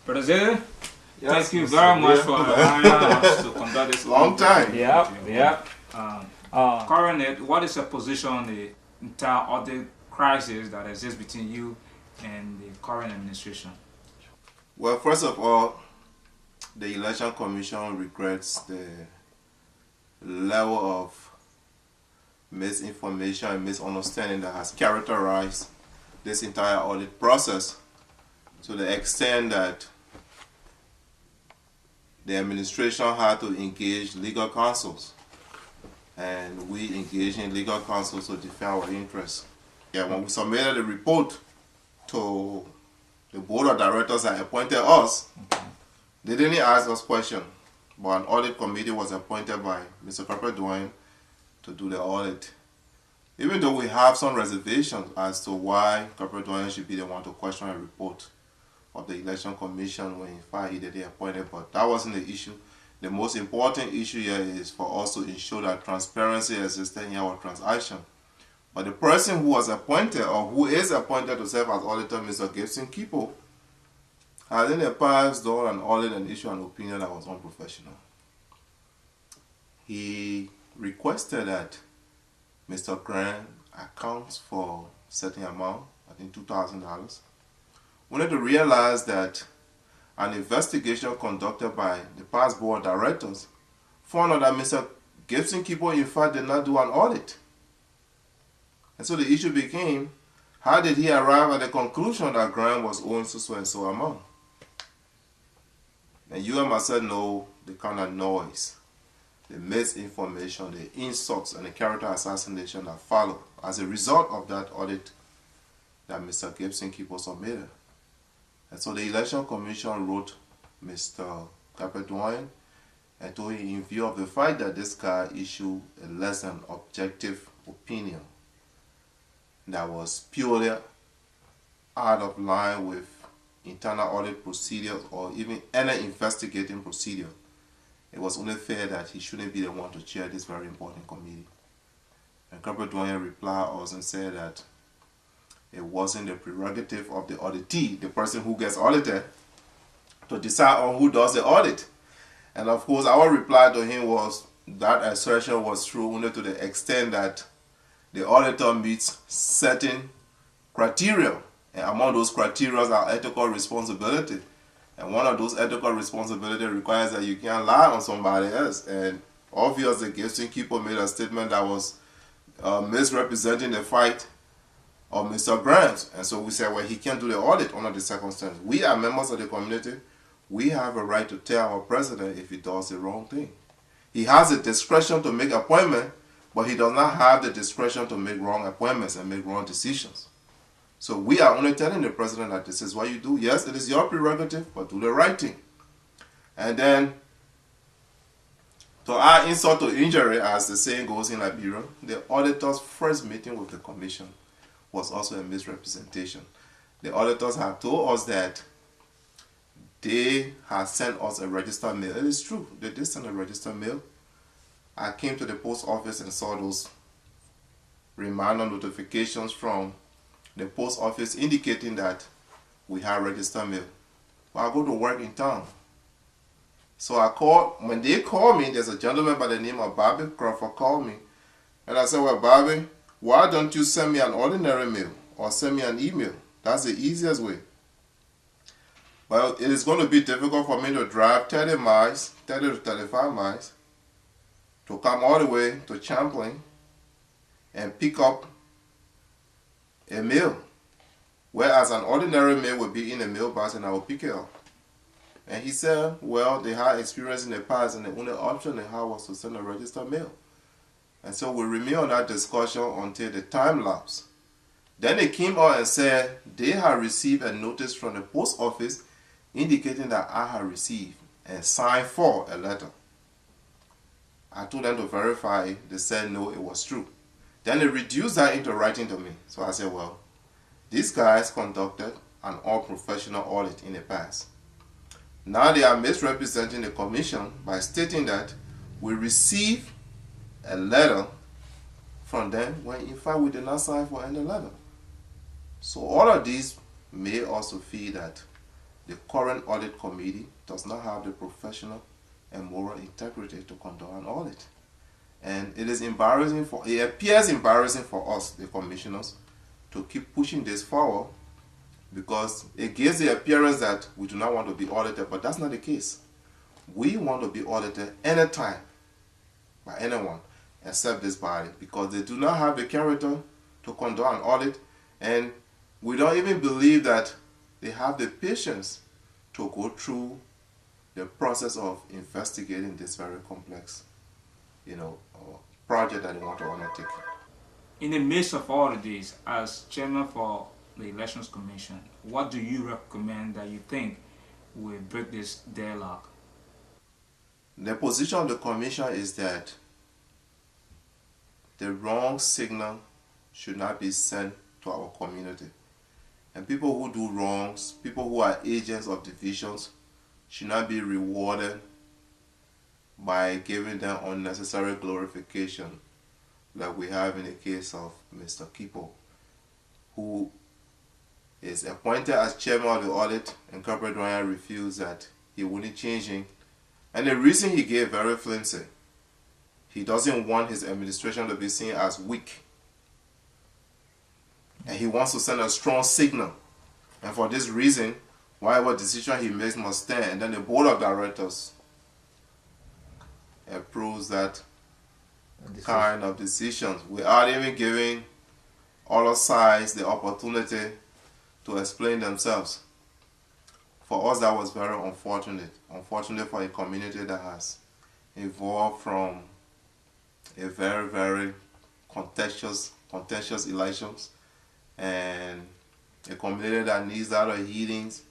Brother Zazay, Yes, thank you Mr. very much Leah. for allowing us to conduct this Long time. Yep. Currently, what is your position on the entire audit crisis that exists between you and the current administration? Well, first of all, the Election Commission regrets the level of misinformation and misunderstanding that has characterized this entire audit process, to the extent that the administration had to engage legal counsels, and we engaged in legal counsels to defend our interests. Yeah, when we submitted the report to the board of directors that appointed us, they didn't ask us questions, but an audit committee was appointed by Mr. Pepper Dwayne to do the audit. Even though we have some reservations as to why Pepper Dwayne should be the one to question a report of the Election Commission when in fact he did appointed, but that wasn't the issue. The most important issue here is for us to ensure that transparency existed in our transaction. But the person who was appointed, or who is appointed to serve as auditor, Mr. Gibson Kipo, has in the past done an audit and issued an opinion that was unprofessional. He requested that Mr. Grant accounts for a certain amount, I think $2,000. We need to realize that an investigation conducted by the past board of directors found out that Mr. Gibson Kipo in fact did not do an audit. And so the issue became, how did he arrive at the conclusion that Grant was owing so and so amount? And you and myself know the kind of noise, the misinformation, the insults, and the character assassination that followed as a result of that audit that Mr. Gibson Kipo submitted. And so the Election Commission wrote Mr. Capedwine and told him, in view of the fact that this guy issued a less than objective opinion that was purely out of line with internal audit procedures or even any investigating procedure, it was only fair that he shouldn't be the one to chair this very important committee. And Capedwine replied us and said that it wasn't the prerogative of the auditee, the person who gets audited, to decide on who does the audit. And of course, our reply to him was that assertion was true only to the extent that the auditor meets certain criteria. And among those criteria are ethical responsibility. And one of those ethical responsibility requires that you can't lie on somebody else. And obviously, Gibson Kipo made a statement that was misrepresenting the fight of Mr. Grant. And so we said, well, he can't do the audit under the circumstances. We are members of the community. We have a right to tell our president if he does the wrong thing. He has the discretion to make appointments, but he does not have the discretion to make wrong appointments and make wrong decisions. So we are only telling the president that this is what you do. Yes, it is your prerogative, but do the right thing. And then, to add insult to injury, as the saying goes in Liberia, the auditor's first meeting with the commission was also a misrepresentation. The auditors have told us that they have sent us a registered mail. It is true, they did send a registered mail. I came to the post office and saw those reminder notifications from the post office indicating that we have registered mail. But I go to work in town. So I called, when they called me, there's a gentleman by the name of Bobby Crawford called me. And I said, well, Bobby, why don't you send me an ordinary mail or send me an email? That's the easiest way. Well, it is going to be difficult for me to drive 30 miles, 30 to 35 miles, to come all the way to Champlain and pick up a mail. Whereas an ordinary mail would be in a mailbox and I will pick it up. And he said, well, they had experience in the past and the only option they had was to send a registered mail. And so we remained on that discussion until the time lapse. Then they came out and said they had received a notice from the post office indicating that I had received and signed for a letter. I told them to verify it. They said no, it was true. Then they reduced that into writing to me. So I said, well, these guys conducted an all-professional audit in the past. Now they are misrepresenting the commission by stating that we received a letter from them when in fact we did not sign for any letter. So all of these may also feel that the current audit committee does not have the professional and moral integrity to conduct an audit. And it appears embarrassing for us, the commissioners, to keep pushing this forward because it gives the appearance that we do not want to be audited, but that's not the case. We want to be audited anytime by anyone except this body because they do not have the character to conduct an audit, and we don't even believe that they have the patience to go through the process of investigating this very complex, project that they want to undertake. In the midst of all of this, as chairman for the Elections Commission, what do you recommend that you think will break this deadlock? The position of the commission is that the wrong signal should not be sent to our community. And people who do wrongs, people who are agents of divisions, should not be rewarded by giving them unnecessary glorification like we have in the case of Mr. Kipo, who is appointed as chairman of the audit, and Corporate Ryan refused that he wouldn't change him. And the reason he gave very flimsy. He doesn't want his administration to be seen as weak. And he wants to send a strong signal. And for this reason, whatever decision he makes must stand. And then the board of directors approves that kind of decisions without even giving other sides the opportunity to explain themselves. For us, that was very unfortunate. Unfortunate for a community that has evolved from a very, very contentious elections, and a community that needs a lot of healings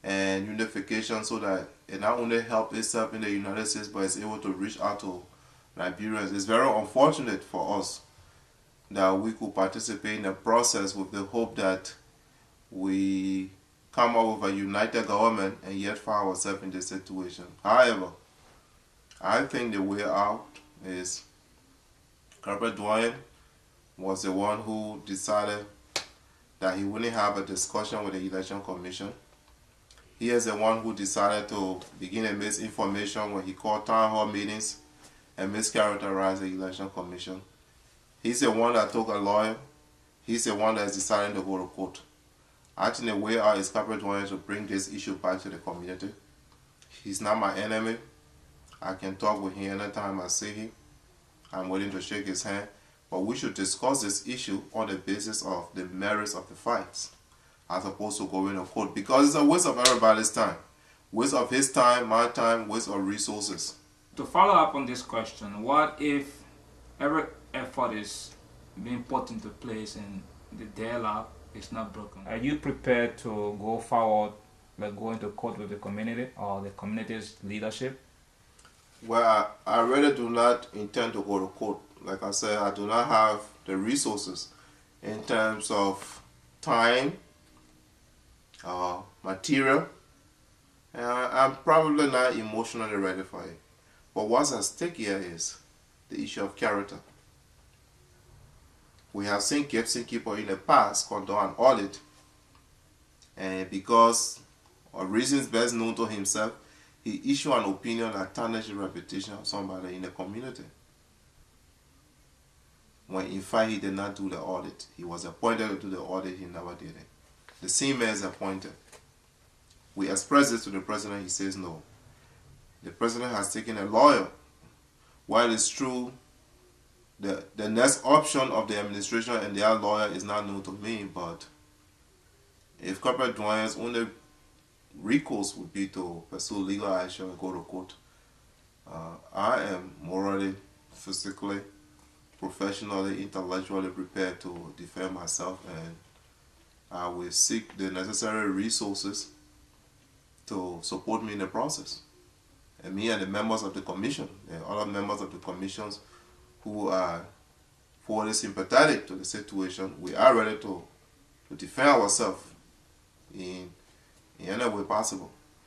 and unification so that it not only helps itself in the United States but is able to reach out to Liberians. It's very unfortunate for us that we could participate in the process with the hope that we come up with a united government and yet find ourselves in this situation. However, I think the way out is Corporate Dwayne was the one who decided that he wouldn't have a discussion with the Election Commission. He is the one who decided to begin a misinformation when he called town hall meetings and mischaracterized the Election Commission. He's the one that took a lawyer. He's the one that is deciding to go to court. I think the way out is Corporate Dwayne to bring this issue back to the community. He's not my enemy. I can talk with him anytime I see him. I'm willing to shake his hand. But we should discuss this issue on the basis of the merits of the fights, as opposed to going to court, because it's a waste of everybody's time. Waste of his time, my time, waste of resources. To follow up on this question, what if every effort is being put into place and the deadlock is not broken? Are you prepared to go forward by going to court with the community or the community's leadership? Well, I really do not intend to go to court. Like I said, I do not have the resources in terms of time, material, and I'm probably not emotionally ready for it. But what's at stake here is the issue of character. We have seen Gibson Keeper in the past conduct an audit, and because of reasons best known to himself, he issued an opinion that tarnished the reputation of somebody in the community, when in fact he did not do the audit. He was appointed to do the audit, he never did it. The same man is appointed. We expressed this to the president, he says no. The president has taken a lawyer. While it's true, the next option of the administration and their lawyer is not known to me, but if Corporate Dwayne's only recourse would be to pursue legal action and go to court, I am morally, physically, professionally, intellectually prepared to defend myself, and I will seek the necessary resources to support me in the process. And me and the members of the commission, and other members of the commissions who are fully sympathetic to the situation, we are ready to defend ourselves in any way possible.